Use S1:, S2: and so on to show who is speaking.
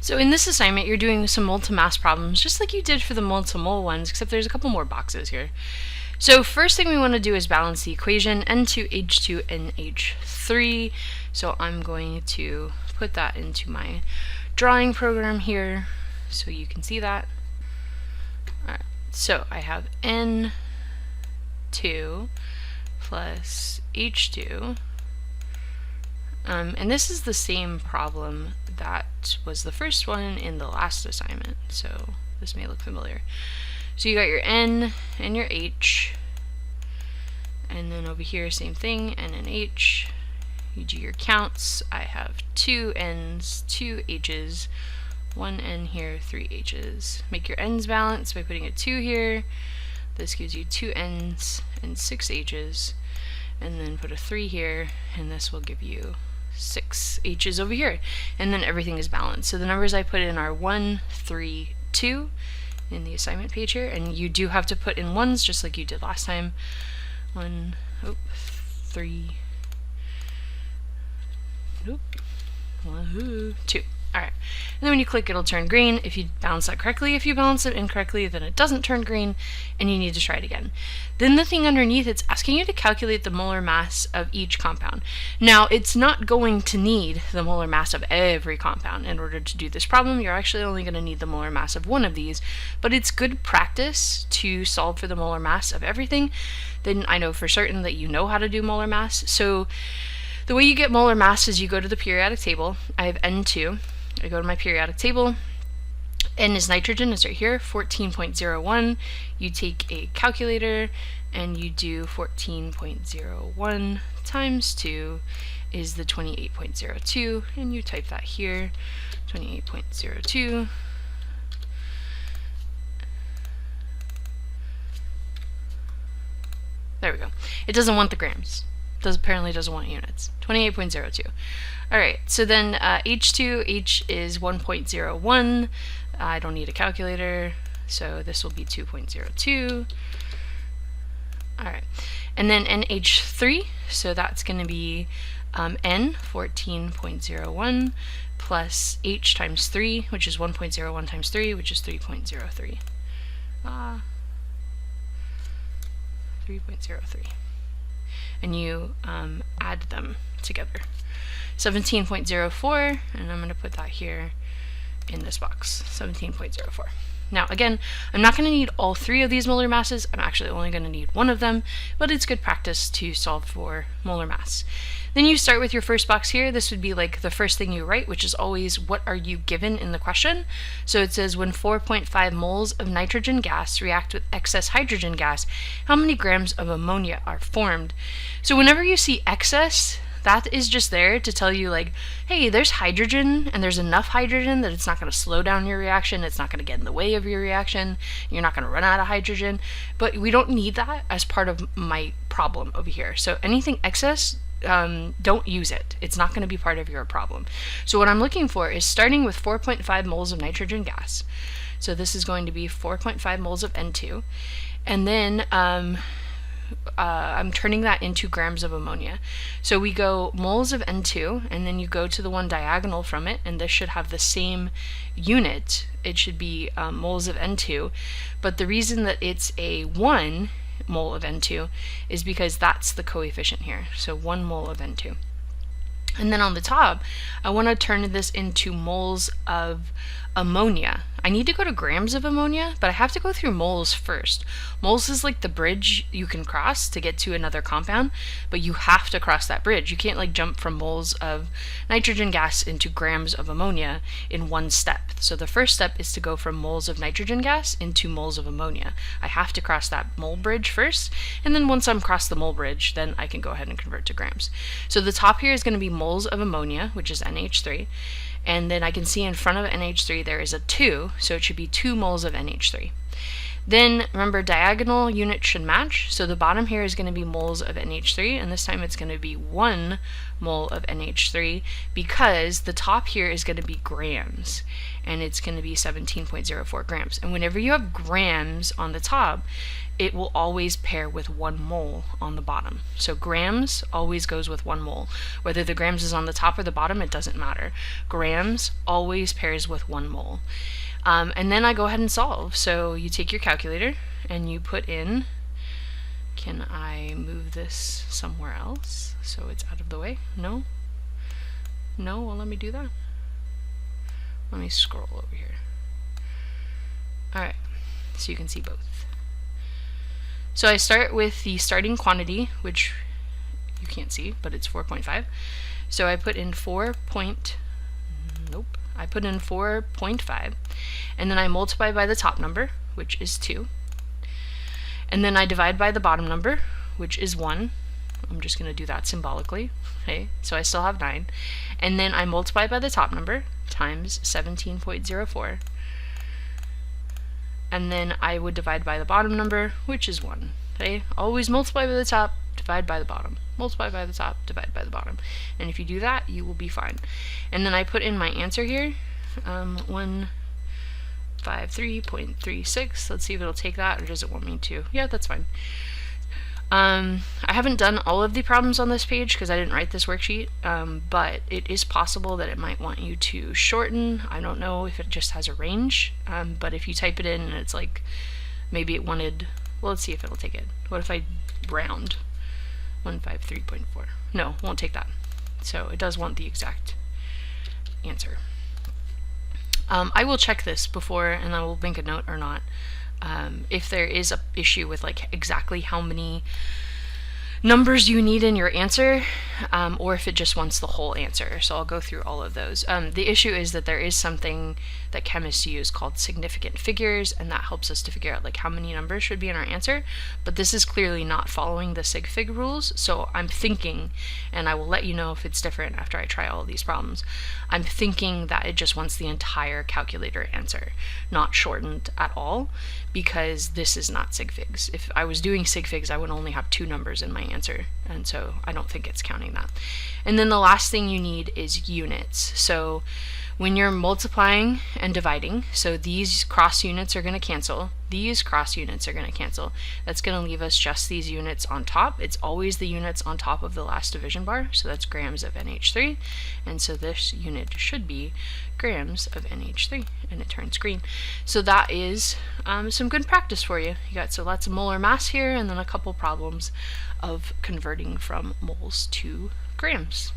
S1: So in this assignment, you're doing some mole to mass problems, just like you did for the mole to mole ones, except there's a couple more boxes here. So first thing we want to do is balance the equation N2H2NH3. So I'm going to put that into my drawing program here so you can see that. All right, so I have N2 plus H2. And this is the same problem that was the first one in the last assignment, so this may look familiar. So you got your N and your H, and then over here same thing, N and H. You do your counts. I have 2 N's, 2 H's, 1 N here, 3 H's. Make your N's balance by putting a 2 here. This gives you 2 N's and 6 H's, and then put a 3 here, and this will give you 6 H's over here, and then everything is balanced. So the numbers I put in are 1, 3, 2 in the assignment page here, and you do have to put in ones just like you did last time. 1, 3, 2. Alright, and then when you click, it'll turn green if you balance that correctly. If you balance it incorrectly, then it doesn't turn green, and you need to try it again. Then the thing underneath, it's asking you to calculate the molar mass of each compound. Now, it's not going to need the molar mass of every compound in order to do this problem. You're actually only going to need the molar mass of one of these, but it's good practice to solve for the molar mass of everything. Then I know for certain that you know how to do molar mass. So the way you get molar mass is you go to the periodic table. I have N2. I go to my periodic table. N is nitrogen, it's right here, 14.01. You take a calculator and you do 14.01 times 2 is the 28.02, and you type that here, 28.02. There we go. It doesn't want the grams. Apparently doesn't want units. 28.02. Alright, so then H2, H is 1.01. I don't need a calculator, so this will be 2.02. Alright, and then NH3, so that's going to be N, 14.01, plus H times 3, which is 1.01 times 3, which is 3.03. 3.03. And you add them together. 17.04, and I'm going to put that here in this box, 17.04. Now again, I'm not going to need all 3 of these molar masses, I'm actually only going to need one of them, but it's good practice to solve for molar mass. Then you start with your first box here. This would be like the first thing you write, which is always what are you given in the question. So it says when 4.5 moles of nitrogen gas react with excess hydrogen gas, how many grams of ammonia are formed? So whenever you see excess, that is just there to tell you like, hey, there's hydrogen, and there's enough hydrogen that it's not going to slow down your reaction, it's not going to get in the way of your reaction, you're not going to run out of hydrogen, but we don't need that as part of my problem over here. So anything excess, don't use it. It's not going to be part of your problem. So what I'm looking for is starting with 4.5 moles of nitrogen gas. So this is going to be 4.5 moles of N2, and then I'm turning that into grams of ammonia. So we go moles of N2, and then you go to the one diagonal from it, and this should have the same unit. It should be moles of N2, but the reason that it's a 1 mole of N2 is because that's the coefficient here. So 1 mole of N2. And then on the top, I want to turn this into moles of ammonia. I need to go to grams of ammonia, but I have to go through moles first. Moles is like the bridge you can cross to get to another compound, but you have to cross that bridge. You can't like jump from moles of nitrogen gas into grams of ammonia in one step. So the first step is to go from moles of nitrogen gas into moles of ammonia. I have to cross that mole bridge first, and then once I'm across the mole bridge, then I can go ahead and convert to grams. So the top here is going to be moles of ammonia, which is NH3. And then I can see in front of NH3 there is a 2, so it should be 2 moles of NH3. Then remember, diagonal units should match. So the bottom here is going to be moles of NH3, and this time it's going to be 1 mole of NH3 because the top here is going to be grams, and it's going to be 17.04 grams. And whenever you have grams on the top, it will always pair with 1 mole on the bottom. So grams always goes with 1 mole. Whether the grams is on the top or the bottom, it doesn't matter. Grams always pairs with 1 mole. And then I go ahead and solve. So you take your calculator and you put in, can I move this somewhere else so it's out of the way? No? No, well, let me do that. Let me scroll over here. Alright, so you can see both. So I start with the starting quantity, which you can't see, but it's 4.5. So I put in 4.5, and then I multiply by the top number, which is 2. And then I divide by the bottom number, which is 1. I'm just going to do that symbolically. Okay, so I still have 9. And then I multiply by the top number times 17.04. And then I would divide by the bottom number, which is 1. Okay, always multiply by the top, divide by the bottom. Multiply by the top, divide by the bottom. And if you do that, you will be fine. And then I put in my answer here, 153.36. Let's see if it'll take that, or does it want me to? Yeah, that's fine. I haven't done all of the problems on this page because I didn't write this worksheet, but it is possible that it might want you to shorten. I don't know if it just has a range, but if you type it in and it's like, maybe it wanted, well, let's see if it'll take it. What if I round 153.4? No, won't take that. So it does want the exact answer. I will check this before, and I will make a note or not. If there is a issue with like exactly how many numbers you need in your answer, or if it just wants the whole answer. So I'll go through all of those. The issue is that there is something that chemists use called significant figures, and that helps us to figure out like how many numbers should be in our answer. But this is clearly not following the sig fig rules, so I'm thinking, and I will let you know if it's different after I try all of these problems, I'm thinking that it just wants the entire calculator answer, not shortened at all, because this is not sig figs. If I was doing sig figs, I would only have 2 numbers in my answer, and so I don't think it's counting that. And then the last thing you need is units. So when you're multiplying and dividing, so these cross units are going to cancel, these cross units are going to cancel. That's going to leave us just these units on top. It's always the units on top of the last division bar, so that's grams of NH3, and so this unit should be grams of NH3, and it turns green. So that is some good practice for you. You got so lots of molar mass here, and then a couple problems of converting from moles to grams.